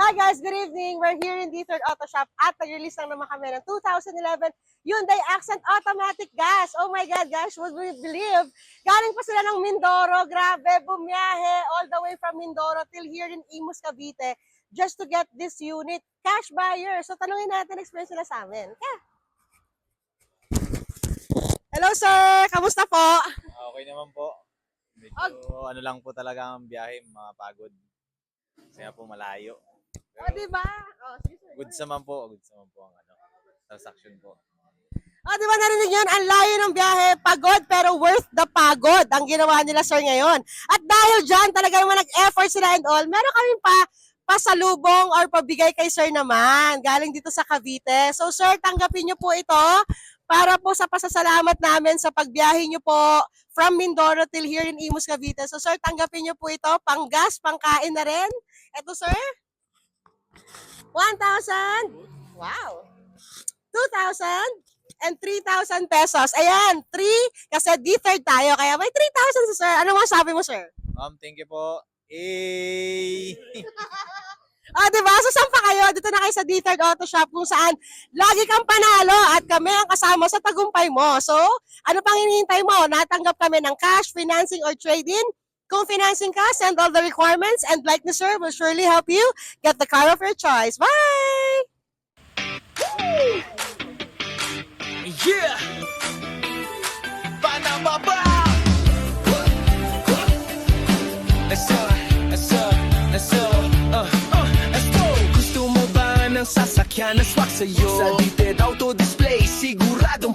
Hi guys, good evening. We're here in the Third Auto Shop at nag-release lang naman kami ng 2011 Hyundai Accent Automatic Gas. Oh my God, guys, would we believe? Galing pa sila ng Mindoro. Grabe, bumiyahe all the way from Mindoro till here in Imus, Cavite just to get this unit. Cash buyer. So tanungin natin, explain sila sa amin. Yeah. Hello sir, kamusta po? Okay naman po. Medyo ano lang po talaga ang biyahe, mapagod. Kasi nga po malayo. O, diba? Oh, sige sir. Goods naman po ang transaction po. Oh, di ba narinig yun? Ang layo ng biyahe, pagod pero worth the pagod ang ginawa nila sir ngayon. At dahil dyan, talaga naman nag-effort sila and all, meron kami pa pasalubong or pabigay kay sir naman, galing dito sa Cavite. So sir, tanggapin nyo po ito para po sa pasasalamat namin sa pagbiyahe nyo po from Mindoro till here in Imus, Cavite. So sir, tanggapin nyo po ito, pang gas, pang kain na rin. Ito sir, 1,000, wow, 2,000, and 3,000 pesos. Ayan, 3, kasi D3 tayo, kaya may 3,000 sa sir. Ano masabi mo, sir? Thank you po. Eh. Diba? So, saan pa kayo? Dito na kayo sa D3 Auto Shop kung saan lagi kang panalo at kami ang kasama sa tagumpay mo. So, ano pang hinihintay mo? Natanggap kami ng cash, financing, or trade-in. Kung financing ka, send all the requirements and like the sir will surely help you get the car of your choice. Bye! Yeah! Panababa! Let's go! Gusto mo ba ng sasakyan na swak sa'yo? Sa Detailed Auto Display, sigurado